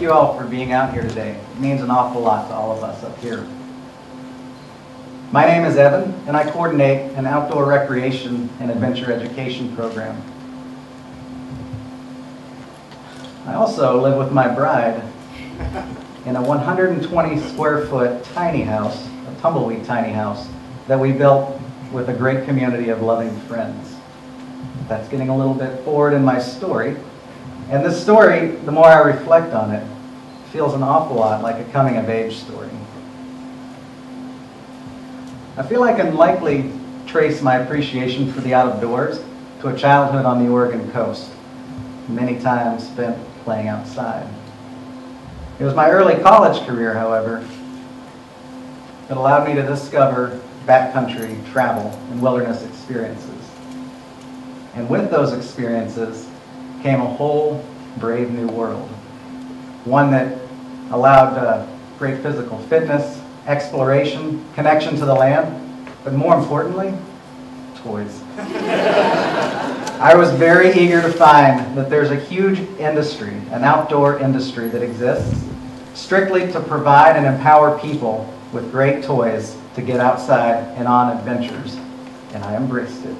Thank you all for being out here today. It means an awful lot to all of us up here. My name is Evan, and I coordinate an outdoor recreation and adventure education program. I also live with my bride in a 120 square foot tiny house, a tumbleweed tiny house, that we built with a great community of loving friends. That's getting a little bit forward in my story. And this story, the more I reflect on it, feels an awful lot like a coming-of-age story. I feel I can likely trace my appreciation for the outdoors to a childhood on the Oregon coast, many times spent playing outside. It was my early college career, however, that allowed me to discover backcountry travel and wilderness experiences. And with those experiences came a whole brave new world. One that allowed great physical fitness, exploration, connection to the land, but more importantly, toys. I was very eager to find that there's a huge industry, an outdoor industry that exists strictly to provide and empower people with great toys to get outside and on adventures, and I embraced it.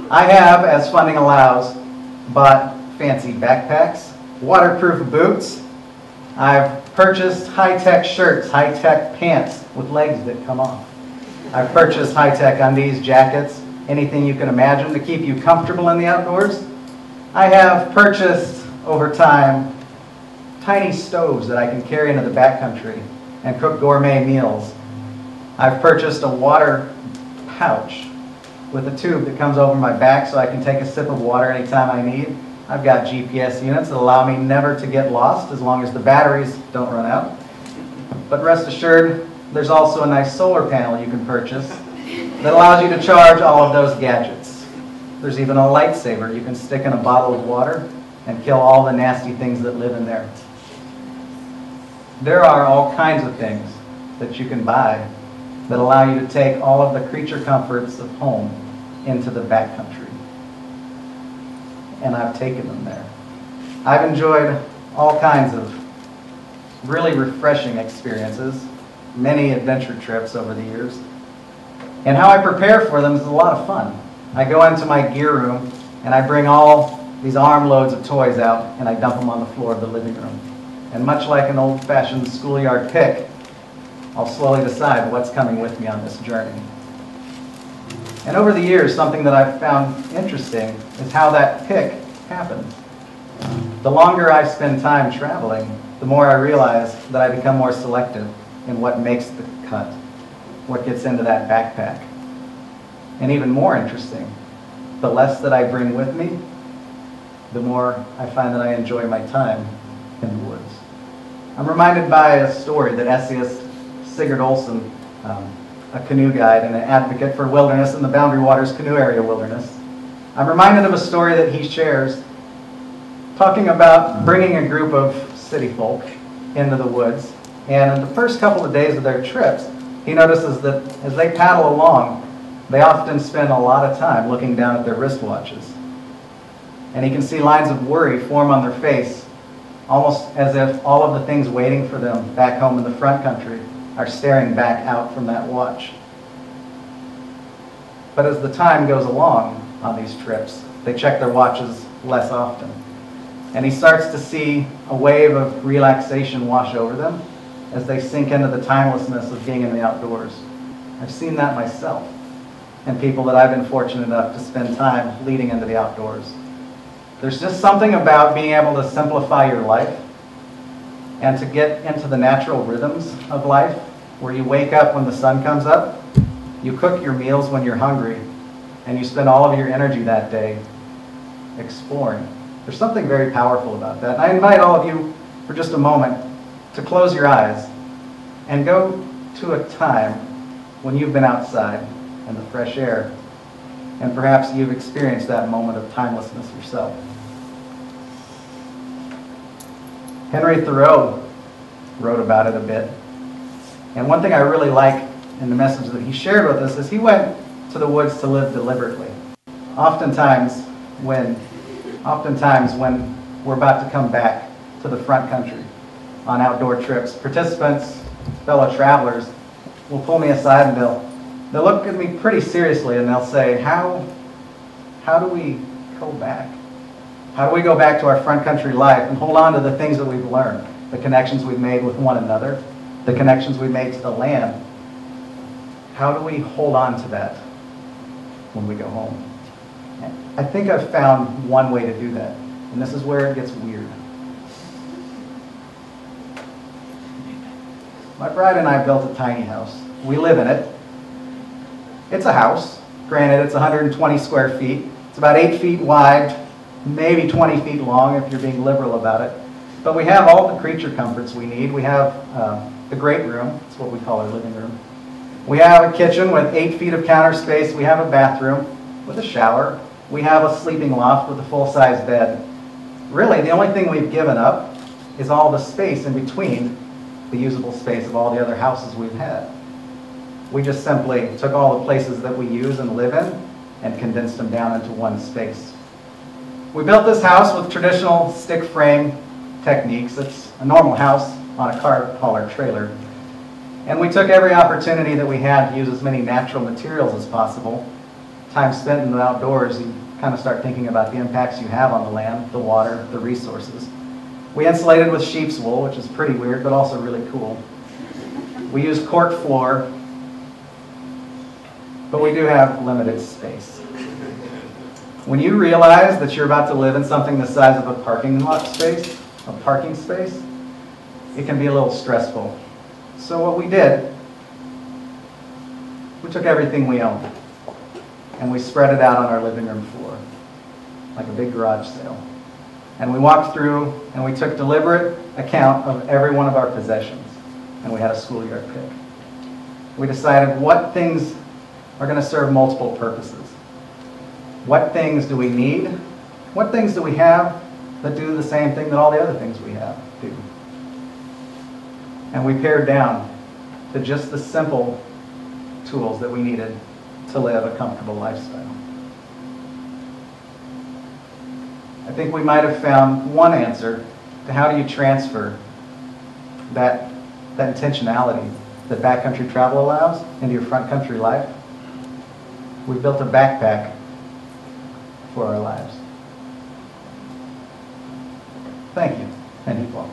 I have, as funding allows, bought fancy backpacks, waterproof boots. I've purchased high-tech shirts, high-tech pants with legs that come off. I've purchased high-tech undies, jackets, anything you can imagine to keep you comfortable in the outdoors. I have purchased, over time, tiny stoves that I can carry into the backcountry and cook gourmet meals. I've purchased a water pouch with a tube that comes over my back so I can take a sip of water anytime I need. I've got GPS units that allow me never to get lost as long as the batteries don't run out. But rest assured, there's also a nice solar panel you can purchase that allows you to charge all of those gadgets. There's even a lightsaber you can stick in a bottle of water and kill all the nasty things that live in there. There are all kinds of things that you can buy that allow you to take all of the creature comforts of home into the backcountry. And I've taken them there. I've enjoyed all kinds of really refreshing experiences, many adventure trips over the years. And how I prepare for them is a lot of fun. I go into my gear room and I bring all these armloads of toys out and I dump them on the floor of the living room. And much like an old-fashioned schoolyard pick, I'll slowly decide what's coming with me on this journey. And over the years, something that I've found interesting is how that pick happens. The longer I spend time traveling, the more I realize that I become more selective in what makes the cut, what gets into that backpack. And even more interesting, the less that I bring with me, the more I find that I enjoy my time in the woods. I'm reminded by a story that essayist Sigrid Olsen, a canoe guide and an advocate for wilderness in the Boundary Waters Canoe Area Wilderness. I'm reminded of a story that he shares talking about bringing a group of city folk into the woods. And in the first couple of days of their trips, he notices that as they paddle along, they often spend a lot of time looking down at their wristwatches. And he can see lines of worry form on their face, almost as if all of the things waiting for them back home in the front country are staring back out from that watch. But as the time goes along on these trips, they check their watches less often. And he starts to see a wave of relaxation wash over them as they sink into the timelessness of being in the outdoors. I've seen that myself and people that I've been fortunate enough to spend time leading into the outdoors. There's just something about being able to simplify your life and to get into the natural rhythms of life where you wake up when the sun comes up, you cook your meals when you're hungry, and you spend all of your energy that day exploring. There's something very powerful about that. And I invite all of you for just a moment to close your eyes and go to a time when you've been outside in the fresh air and perhaps you've experienced that moment of timelessness yourself. Henry Thoreau wrote about it a bit. And one thing I really like in the message that he shared with us is he went to the woods to live deliberately. Oftentimes when we're about to come back to the front country on outdoor trips. Participants, fellow travelers, will pull me aside and they'll look at me pretty seriously and they'll say, how do we go back? How do we go back to our front country life and hold on to the things that we've learned, the connections we've made with one another, the connections we've made to the land? How do we hold on to that when we go home? I think I've found one way to do that, and this is where it gets weird. My bride and I built a tiny house. We live in it. It's a house. Granted, it's 120 square feet. It's about 8 feet wide, maybe 20 feet long if you're being liberal about it. But we have all the creature comforts we need. We have the great room. It's what we call our living room. We have a kitchen with 8 feet of counter space. We have a bathroom with a shower. We have a sleeping loft with a full-size bed. Really, the only thing we've given up is all the space in between the usable space of all the other houses we've had. We just simply took all the places that we use and live in and condensed them down into one space. We built this house with traditional stick frame techniques. It's a normal house on a car hauler trailer. And we took every opportunity that we had to use as many natural materials as possible. Time spent in the outdoors, you kind of start thinking about the impacts you have on the land, the water, the resources. We insulated with sheep's wool, which is pretty weird, but also really cool. We used cork floor, but we do have limited space. When you realize that you're about to live in something the size of a parking space, it can be a little stressful. So what we did, we took everything we owned and we spread it out on our living room floor, like a big garage sale. And we walked through and we took deliberate account of every one of our possessions, and we had a schoolyard pick. We decided what things are going to serve multiple purposes. What things do we need? What things do we have that do the same thing that all the other things we have do? And we pared down to just the simple tools that we needed to live a comfortable lifestyle. I think we might have found one answer to how do you transfer that intentionality that backcountry travel allows into your front country life. We built a backpack for our lives. Thank you, and you all.